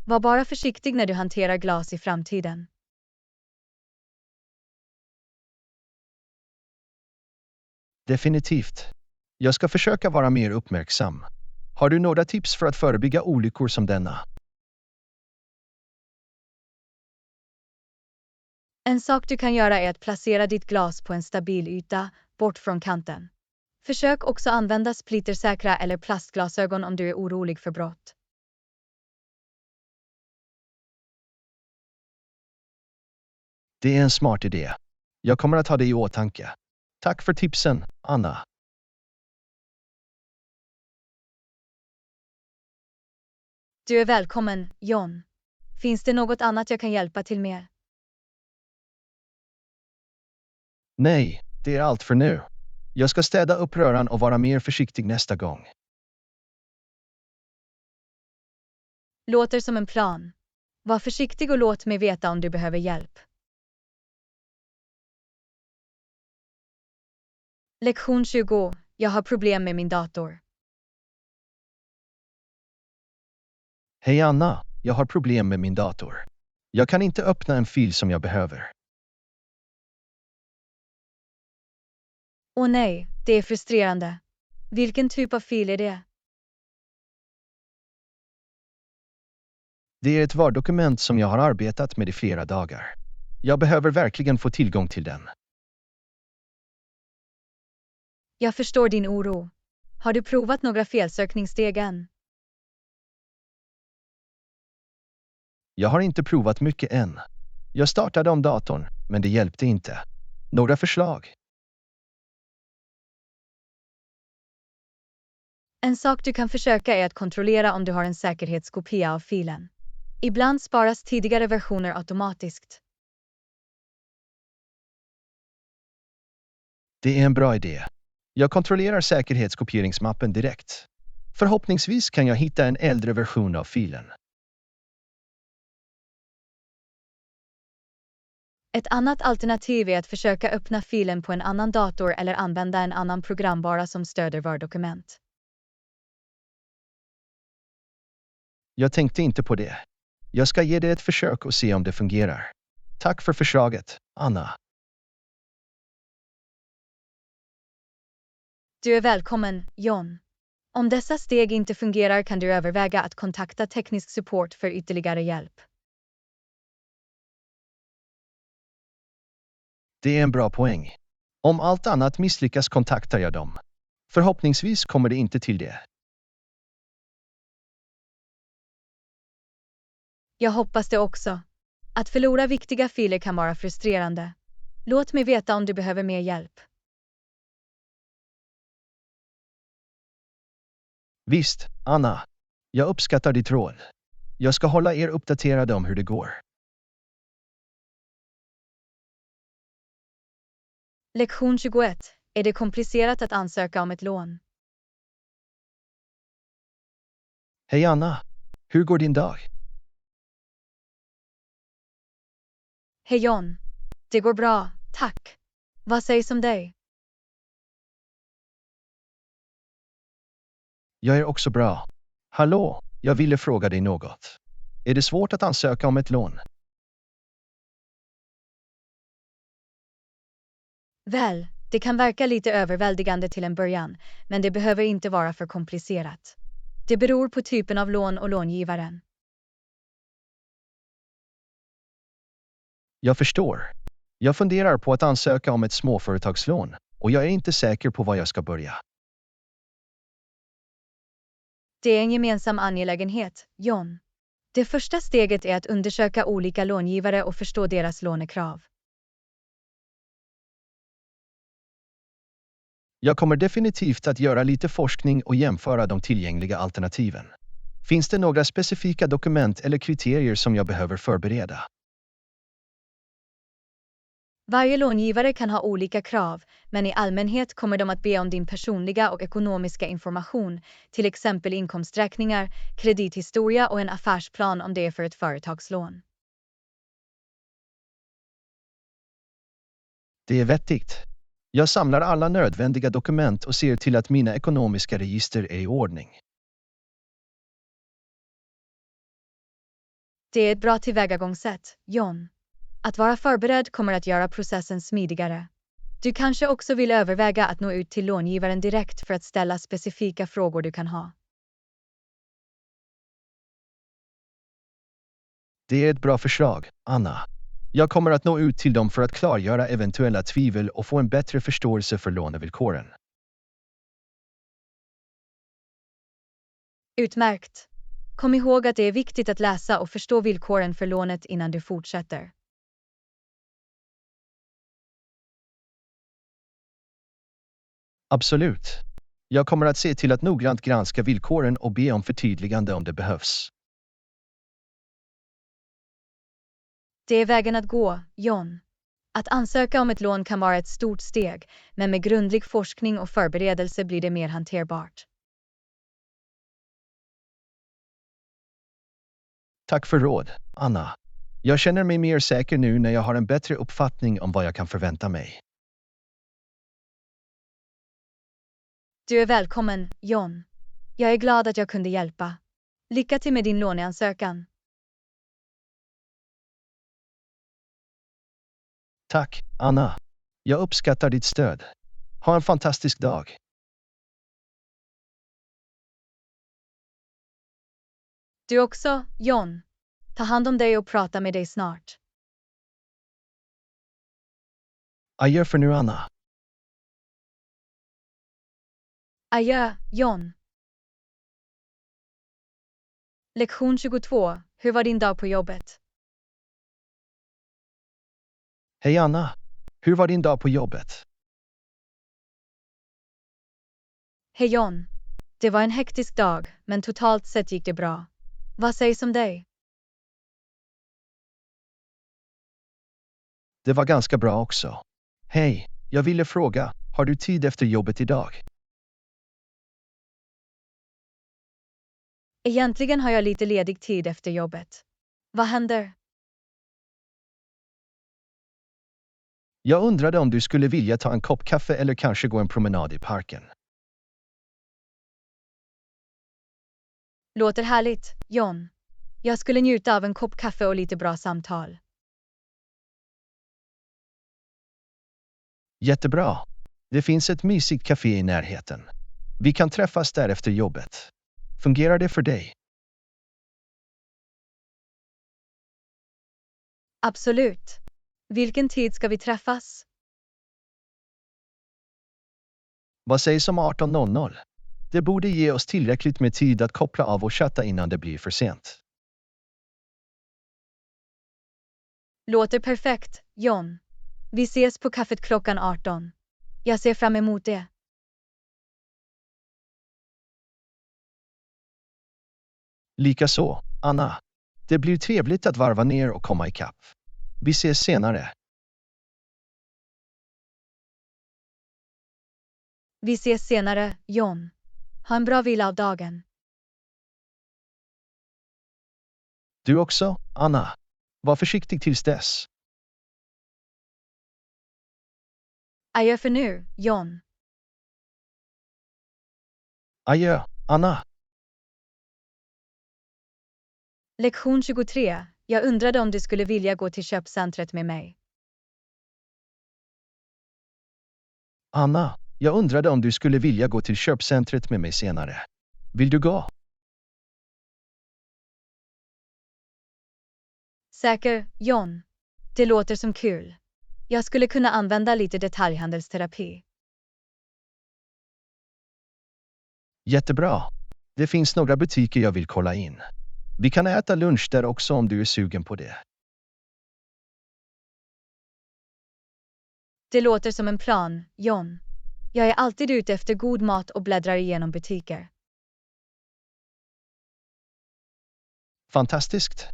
Var bara försiktig när du hanterar glas i framtiden. Definitivt. Jag ska försöka vara mer uppmärksam. Har du några tips för att förebygga olyckor som denna? En sak du kan göra är att placera ditt glas på en stabil yta, bort från kanten. Försök också använda splittersäkra eller plastglasögon om du är orolig för brott. Det är en smart idé. Jag kommer att ha det i åtanke. Tack för tipsen, Anna. Du är välkommen, John. Finns det något annat jag kan hjälpa till med? Nej, det är allt för nu. Jag ska städa upp röran och vara mer försiktig nästa gång. Låter som en plan. Var försiktig och låt mig veta om du behöver hjälp. Lektion 20. Jag har problem med min dator. Hej Anna, jag har problem med min dator. Jag kan inte öppna en fil som jag behöver. Åh nej, det är frustrerande. Vilken typ av fil är det? Det är ett Word-dokument som jag har arbetat med i flera dagar. Jag behöver verkligen få tillgång till den. Jag förstår din oro. Har du provat några felsökningssteg än? Jag har inte provat mycket än. Jag startade om datorn, men det hjälpte inte. Några förslag? En sak du kan försöka är att kontrollera om du har en säkerhetskopia av filen. Ibland sparas tidigare versioner automatiskt. Det är en bra idé. Jag kontrollerar säkerhetskopieringsmappen direkt. Förhoppningsvis kan jag hitta en äldre version av filen. Ett annat alternativ är att försöka öppna filen på en annan dator eller använda en annan programvara som stöder Word-dokument. Jag tänkte inte på det. Jag ska ge det ett försök och se om det fungerar. Tack för förslaget, Anna. Du är välkommen, John. Om dessa steg inte fungerar kan du överväga att kontakta teknisk support för ytterligare hjälp. Det är en bra poäng. Om allt annat misslyckas kontaktar jag dem. Förhoppningsvis kommer det inte till det. Jag hoppas det också. Att förlora viktiga filer kan vara frustrerande. Låt mig veta om du behöver mer hjälp. Visst, Anna. Jag uppskattar ditt råd. Jag ska hålla er uppdaterade om hur det går. Lektion 21. Är det komplicerat att ansöka om ett lån? Hej Anna. Hur går din dag? Hej John. Det går bra, tack. Vad sägs om dig? Jag är också bra. Hallå, jag ville fråga dig något. Är det svårt att ansöka om ett lån? Väl, det kan verka lite överväldigande till en början, men det behöver inte vara för komplicerat. Det beror på typen av lån och långivaren. Jag förstår. Jag funderar på att ansöka om ett småföretagslån och jag är inte säker på var jag ska börja. Det är en gemensam angelägenhet, John. Det första steget är att undersöka olika långivare och förstå deras lånekrav. Jag kommer definitivt att göra lite forskning och jämföra de tillgängliga alternativen. Finns det några specifika dokument eller kriterier som jag behöver förbereda? Varje långivare kan ha olika krav, men i allmänhet kommer de att be om din personliga och ekonomiska information, till exempel inkomsträkningar, kredithistoria och en affärsplan om det är för ett företagslån. Det är vettigt. Jag samlar alla nödvändiga dokument och ser till att mina ekonomiska register är i ordning. Det är ett bra tillvägagångssätt, John. Att vara förberedd kommer att göra processen smidigare. Du kanske också vill överväga att nå ut till långivaren direkt för att ställa specifika frågor du kan ha. Det är ett bra förslag, Anna. Jag kommer att nå ut till dem för att klargöra eventuella tvivel och få en bättre förståelse för lånevillkoren. Utmärkt. Kom ihåg att det är viktigt att läsa och förstå villkoren för lånet innan du fortsätter. Absolut. Jag kommer att se till att noggrant granska villkoren och be om förtydligande om det behövs. Det är vägen att gå, John. Att ansöka om ett lån kan vara ett stort steg, men med grundlig forskning och förberedelse blir det mer hanterbart. Tack för råd, Anna. Jag känner mig mer säker nu när jag har en bättre uppfattning om vad jag kan förvänta mig. Du är välkommen, John. Jag är glad att jag kunde hjälpa. Lycka till med din låneansökan. Tack, Anna. Jag uppskattar ditt stöd. Ha en fantastisk dag. Du också, John. Ta hand om dig och prata med dig snart. Adjö för nu, Anna. Adjö, John. Lektion 22. Hur var din dag på jobbet? Hej Anna. Hur var din dag på jobbet? Hej John. Det var en hektisk dag, men totalt sett gick det bra. Vad sägs om dig? Det var ganska bra också. Hej, jag ville fråga, har du tid efter jobbet idag? Egentligen har jag lite ledig tid efter jobbet. Vad händer? Jag undrade om du skulle vilja ta en kopp kaffe eller kanske gå en promenad i parken. Låter härligt, John. Jag skulle njuta av en kopp kaffe och lite bra samtal. Jättebra. Det finns ett mysigt café i närheten. Vi kan träffas där efter jobbet. Fungerar det för dig? Absolut. Vilken tid ska vi träffas? Vad sägs om 18:00? Det borde ge oss tillräckligt med tid att koppla av och chatta innan det blir för sent. Låter perfekt, John. Vi ses på kaffet klockan 18. Jag ser fram emot det. Likaså, Anna. Det blir trevligt att varva ner och komma ikapp. Vi ses senare. Vi ses senare, John. Ha en bra vila av dagen. Du också, Anna. Var försiktig tills dess. Adjö för nu, John. Adjö, Anna. Lektion 23. Jag undrade om du skulle vilja gå till köpcentret med mig. Anna, jag undrade om du skulle vilja gå till köpcentret med mig senare. Vill du gå? Säker, John. Det låter som kul. Jag skulle kunna använda lite detaljhandelsterapi. Jättebra. Det finns några butiker jag vill kolla in. Vi kan äta lunch där också om du är sugen på det. Det låter som en plan, John. Jag är alltid ute efter god mat och bläddrar igenom butiker. Fantastiskt.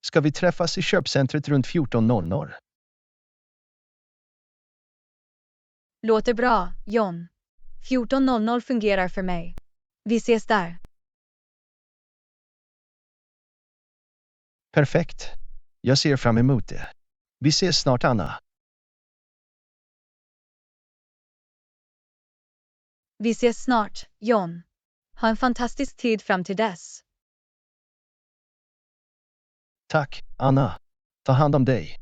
Ska vi träffas i köpcentret runt 14:00? Låter bra, John. 14:00 fungerar för mig. Vi ses där. Perfekt. Jag ser fram emot det. Vi ses snart, Anna. Vi ses snart, John. Ha en fantastisk tid fram till dess. Tack, Anna. Ta hand om dig.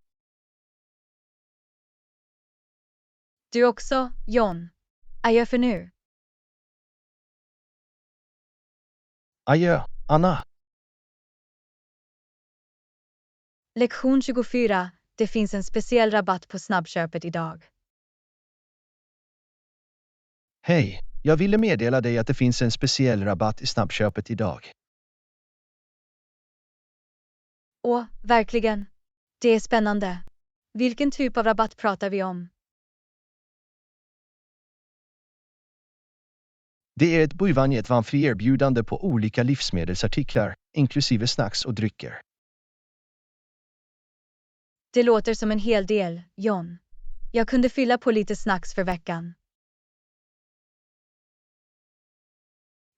Du också, John. Adjö för nu. Adjö, Anna. Lektion 24. Det finns en speciell rabatt på snabbköpet idag. Hej, jag ville meddela dig att det finns en speciell rabatt i snabbköpet idag. Åh, verkligen. Det är spännande. Vilken typ av rabatt pratar vi om? Det är ett buivanjetvanfri erbjudande på olika livsmedelsartiklar, inklusive snacks och drycker. Det låter som en hel del, John. Jag kunde fylla på lite snacks för veckan.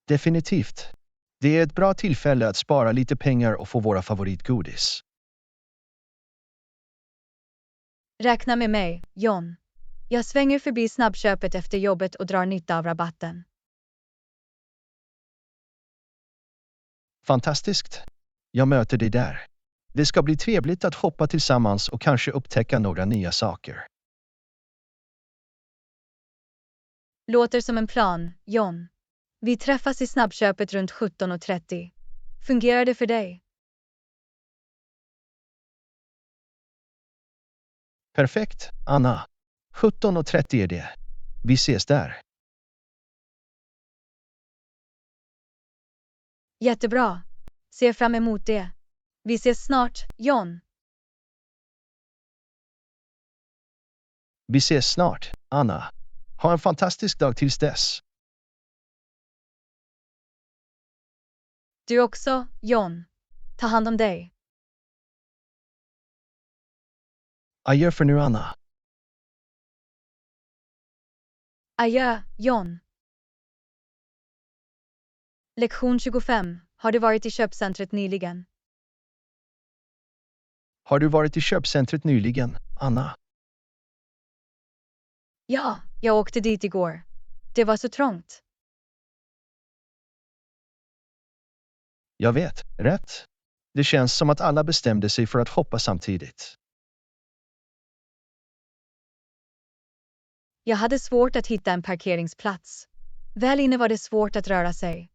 Definitivt. Det är ett bra tillfälle att spara lite pengar och få våra favoritgodis. Räkna med mig, John. Jag svänger förbi snabbköpet efter jobbet och drar nytta av rabatten. Fantastiskt. Jag möter dig där. Det ska bli trevligt att shoppa tillsammans och kanske upptäcka några nya saker. Låter som en plan, John. Vi träffas i snabbköpet runt 17:30. Fungerar det för dig? Perfekt, Anna. 17:30 är det. Vi ses där. Jättebra. Ser fram emot det. Vi ses snart, John. Vi ses snart, Anna. Ha en fantastisk dag tills dess. Du också, John. Ta hand om dig. Adjö för nu, Anna. Adjö, John. Lektion 25. Har du varit i köpcentret nyligen? Har du varit i köpcentret nyligen, Anna? Ja, jag åkte dit igår. Det var så trångt. Jag vet, rätt? Det känns som att alla bestämde sig för att shoppa samtidigt. Jag hade svårt att hitta en parkeringsplats. Väl inne var det svårt att röra sig.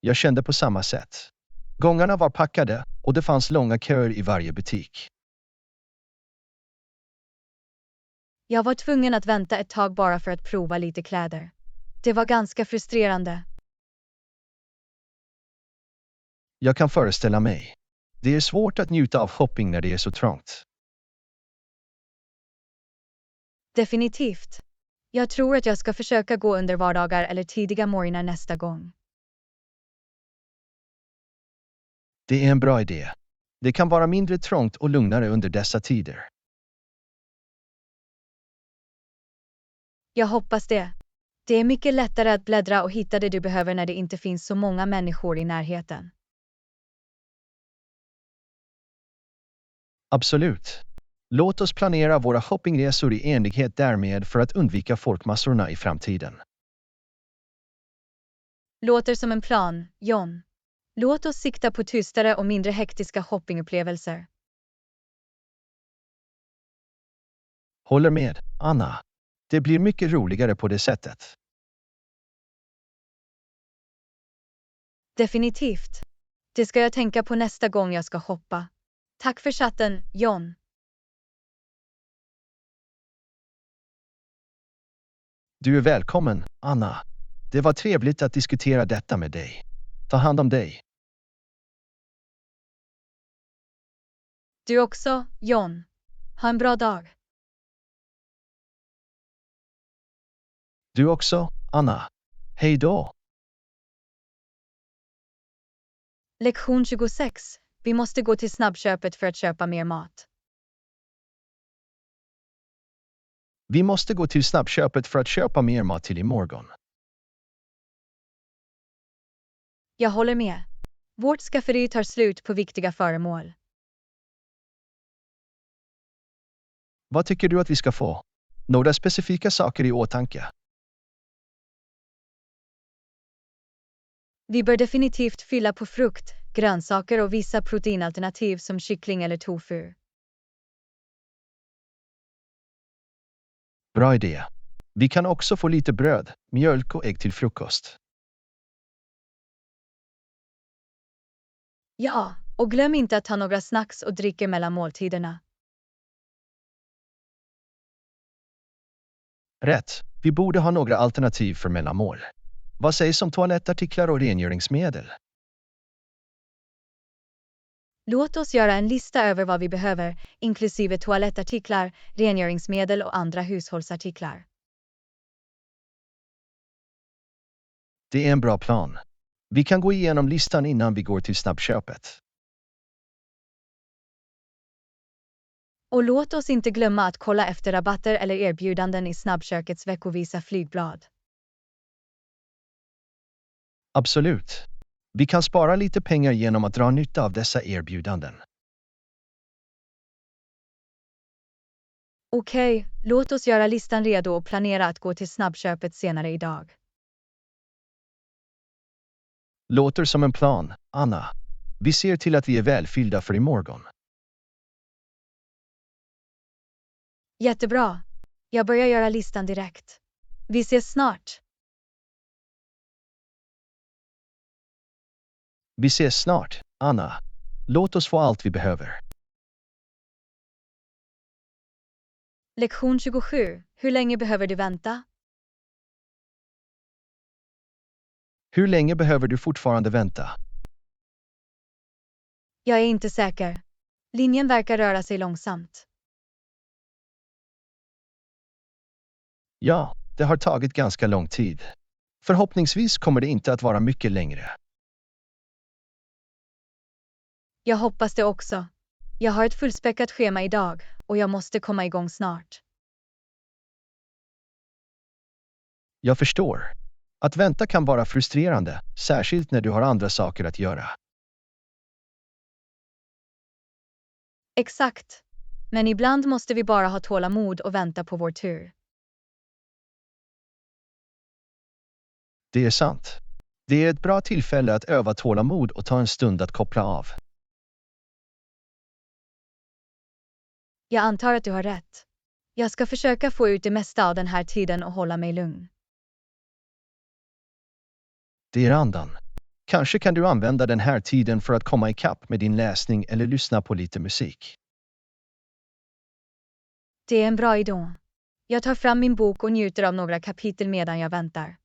Jag kände på samma sätt. Gångarna var packade och det fanns långa köer i varje butik. Jag var tvungen att vänta ett tag bara för att prova lite kläder. Det var ganska frustrerande. Jag kan föreställa mig. Det är svårt att njuta av shopping när det är så trångt. Definitivt. Jag tror att jag ska försöka gå under vardagar eller tidiga morgnar nästa gång. Det är en bra idé. Det kan vara mindre trångt och lugnare under dessa tider. Jag hoppas det. Det är mycket lättare att bläddra och hitta det du behöver när det inte finns så många människor i närheten. Absolut. Låt oss planera våra shoppingresor i enlighet därmed för att undvika folkmassorna i framtiden. Låter som en plan, John. Låt oss sikta på tystare och mindre hektiska shoppingupplevelser. Håller med, Anna. Det blir mycket roligare på det sättet. Definitivt. Det ska jag tänka på nästa gång jag ska shoppa. Tack för chatten, John. Du är välkommen, Anna. Det var trevligt att diskutera detta med dig. Ta hand om dig. Du också, John. Ha en bra dag. Du också, Anna. Hej då. Lektion 26. Vi måste gå till snabbköpet för att köpa mer mat. Vi måste gå till snabbköpet för att köpa mer mat till imorgon. Jag håller med. Vårt skafferi tar slut på viktiga föremål. Vad tycker du att vi ska få? Några specifika saker i åtanke? Vi bör definitivt fylla på frukt, grönsaker och vissa proteinalternativ som kyckling eller tofu. Bra idé. Vi kan också få lite bröd, mjölk och ägg till frukost. Ja, och glöm inte att ta några snacks och drycker mellan måltiderna. Rätt. Vi borde ha några alternativ för mellanmål. Vad sägs om toalettartiklar och rengöringsmedel? Låt oss göra en lista över vad vi behöver, inklusive toalettartiklar, rengöringsmedel och andra hushållsartiklar. Det är en bra plan. Vi kan gå igenom listan innan vi går till snabbköpet. Och låt oss inte glömma att kolla efter rabatter eller erbjudanden i snabbkökets veckovisa flygblad. Absolut. Vi kan spara lite pengar genom att dra nytta av dessa erbjudanden. Okej, låt oss göra listan redo och planera att gå till snabbköpet senare idag. Låter som en plan, Anna. Vi ser till att vi är välfyllda för imorgon. Jättebra. Jag börjar göra listan direkt. Vi ses snart. Vi ses snart, Anna. Låt oss få allt vi behöver. Lektion 27. Hur länge behöver du vänta? Hur länge behöver du fortfarande vänta? Jag är inte säker. Linjen verkar röra sig långsamt. Ja, det har tagit ganska lång tid. Förhoppningsvis kommer det inte att vara mycket längre. Jag hoppas det också. Jag har ett fullspäckat schema idag och jag måste komma igång snart. Jag förstår. Att vänta kan vara frustrerande, särskilt när du har andra saker att göra. Exakt. Men ibland måste vi bara ha tålamod och vänta på vår tur. Det är sant. Det är ett bra tillfälle att öva tålamod och ta en stund att koppla av. Jag antar att du har rätt. Jag ska försöka få ut det mesta av den här tiden och hålla mig lugn. Det är andan. Kanske kan du använda den här tiden för att komma ikapp med din läsning eller lyssna på lite musik. Det är en bra idé. Jag tar fram min bok och njuter av några kapitel medan jag väntar.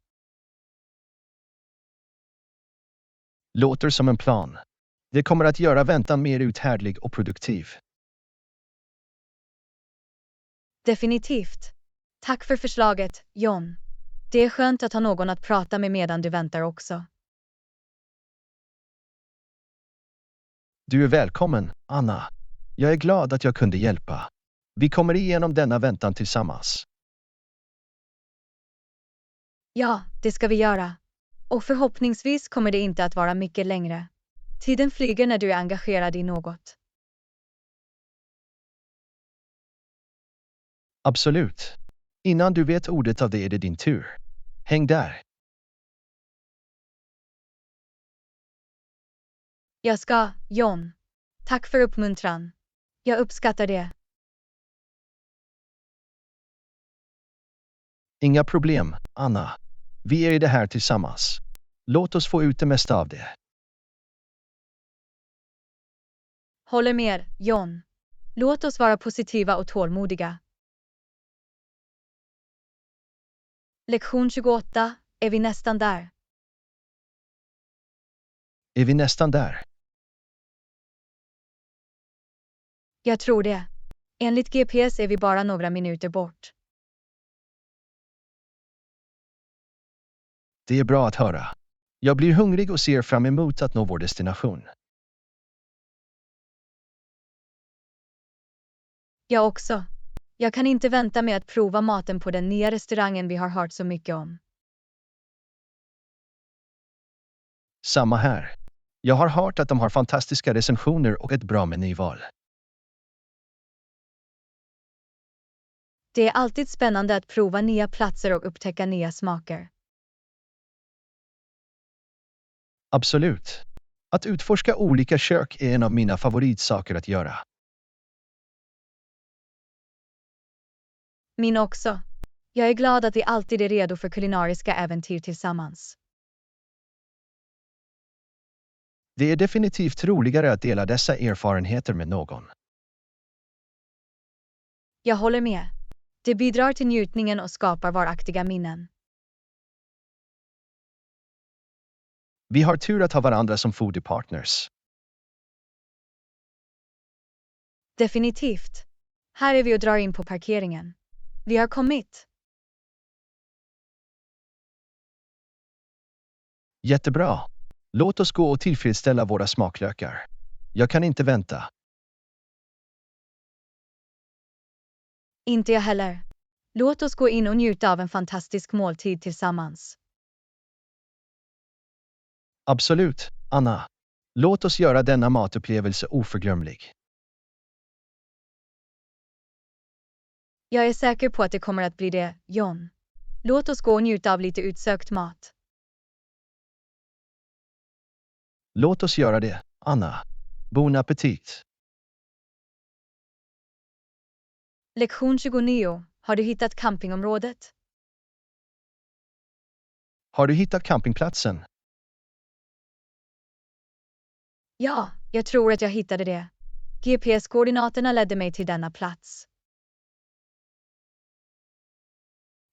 Låter som en plan. Det kommer att göra väntan mer uthärdlig och produktiv. Definitivt. Tack för förslaget, John. Det är skönt att ha någon att prata med medan du väntar också. Du är välkommen, Anna. Jag är glad att jag kunde hjälpa. Vi kommer igenom denna väntan tillsammans. Ja, det ska vi göra. Och förhoppningsvis kommer det inte att vara mycket längre. Tiden flyger när du är engagerad i något. Absolut. Innan du vet ordet av det är det din tur. Häng där. Jag ska, John. Tack för uppmuntran. Jag uppskattar det. Inga problem, Anna. Vi är i det här tillsammans. Låt oss få ut det mesta av det. Håller med, John. Låt oss vara positiva och tålmodiga. Lektion 28, är vi nästan där? Är vi nästan där? Jag tror det. Enligt GPS är vi bara några minuter bort. Det är bra att höra. Jag blir hungrig och ser fram emot att nå vår destination. Jag också. Jag kan inte vänta med att prova maten på den nya restaurangen vi har hört så mycket om. Samma här. Jag har hört att de har fantastiska recensioner och ett bra menyval. Det är alltid spännande att prova nya platser och upptäcka nya smaker. Absolut. Att utforska olika kök är en av mina favoritsaker att göra. Min också. Jag är glad att vi alltid är redo för kulinariska äventyr tillsammans. Det är definitivt roligare att dela dessa erfarenheter med någon. Jag håller med. Det bidrar till njutningen och skapar varaktiga minnen. Vi har tur att ha varandra som foodie partners. Definitivt. Här är vi och drar in på parkeringen. Vi har kommit. Jättebra. Låt oss gå och tillfredsställa våra smaklökar. Jag kan inte vänta. Inte jag heller. Låt oss gå in och njuta av en fantastisk måltid tillsammans. Absolut, Anna. Låt oss göra denna matupplevelse oförglömlig. Jag är säker på att det kommer att bli det, John. Låt oss gå och njuta av lite utsökt mat. Låt oss göra det, Anna. Bon appetit. Lektion 29. Har du hittat campingområdet? Har du hittat campingplatsen? Ja, jag tror att jag hittade det. GPS-koordinaterna ledde mig till denna plats.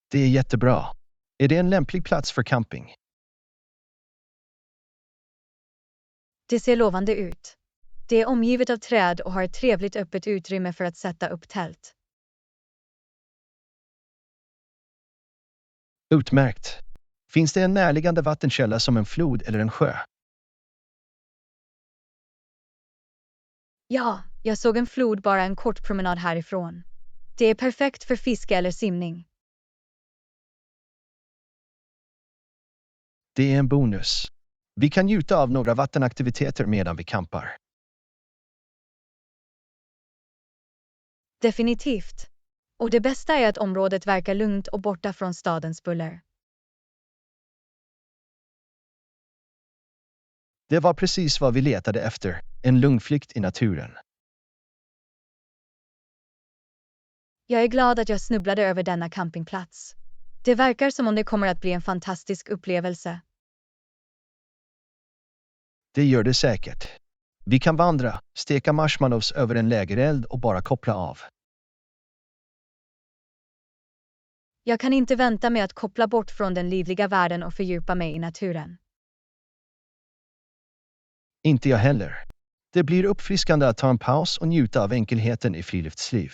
Det är jättebra. Är det en lämplig plats för camping? Det ser lovande ut. Det är omgivet av träd och har ett trevligt öppet utrymme för att sätta upp tält. Utmärkt. Finns det en närliggande vattenkälla som en flod eller en sjö? Ja, jag såg en flod bara en kort promenad härifrån. Det är perfekt för fiske eller simning. Det är en bonus. Vi kan njuta av några vattenaktiviteter medan vi campar. Definitivt. Och det bästa är att området verkar lugnt och borta från stadens buller. Det var precis vad vi letade efter, en lugn flykt i naturen. Jag är glad att jag snubblade över denna campingplats. Det verkar som om det kommer att bli en fantastisk upplevelse. Det gör det säkert. Vi kan vandra, steka marshmallows över en lägereld och bara koppla av. Jag kan inte vänta med att koppla bort från den livliga världen och fördjupa mig i naturen. Inte jag heller. Det blir uppfriskande att ta en paus och njuta av enkelheten i friluftsliv.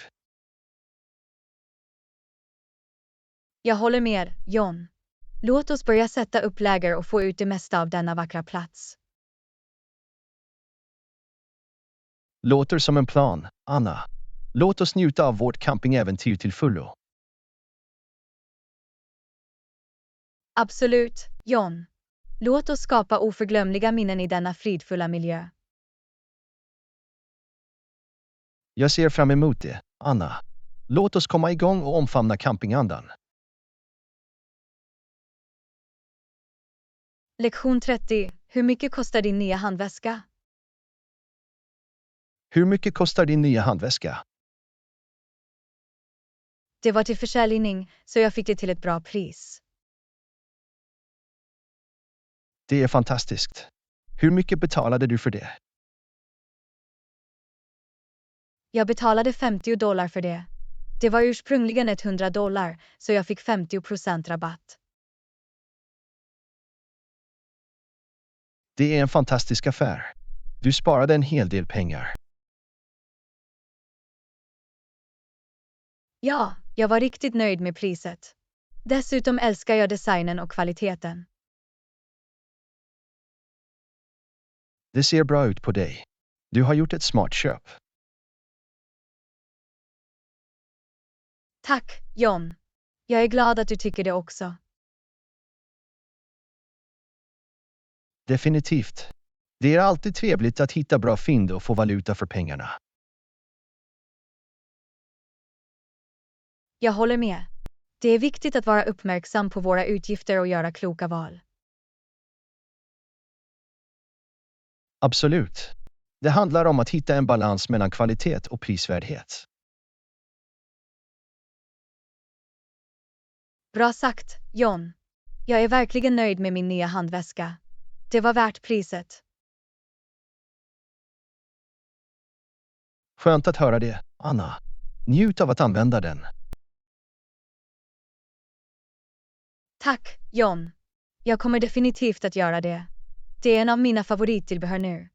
Jag håller med, John. Låt oss börja sätta upp läger och få ut det mesta av denna vackra plats. Låter som en plan, Anna. Låt oss njuta av vårt campingäventyr till fullo. Absolut, John. Låt oss skapa oförglömliga minnen i denna fridfulla miljö. Jag ser fram emot det, Anna. Låt oss komma igång och omfamna campingandan. Lektion 30. Hur mycket kostar din nya handväska? Hur mycket kostar din nya handväska? Det var till försäljning, så jag fick det till ett bra pris. Det är fantastiskt. Hur mycket betalade du för det? Jag betalade $50 för det. Det var ursprungligen $100, så jag fick 50% rabatt. Det är en fantastisk affär. Du sparade en hel del pengar. Ja, jag var riktigt nöjd med priset. Dessutom älskar jag designen och kvaliteten. Det ser bra ut på dig. Du har gjort ett smart köp. Tack, John. Jag är glad att du tycker det också. Definitivt. Det är alltid trevligt att hitta bra fynd och få valuta för pengarna. Jag håller med. Det är viktigt att vara uppmärksam på våra utgifter och göra kloka val. Absolut. Det handlar om att hitta en balans mellan kvalitet och prisvärdhet. Bra sagt, John. Jag är verkligen nöjd med min nya handväska. Det var värt priset. Skönt att höra det, Anna. Njut av att använda den. Tack, John. Jag kommer definitivt att göra det. Det är en av mina favorittillbehör nu.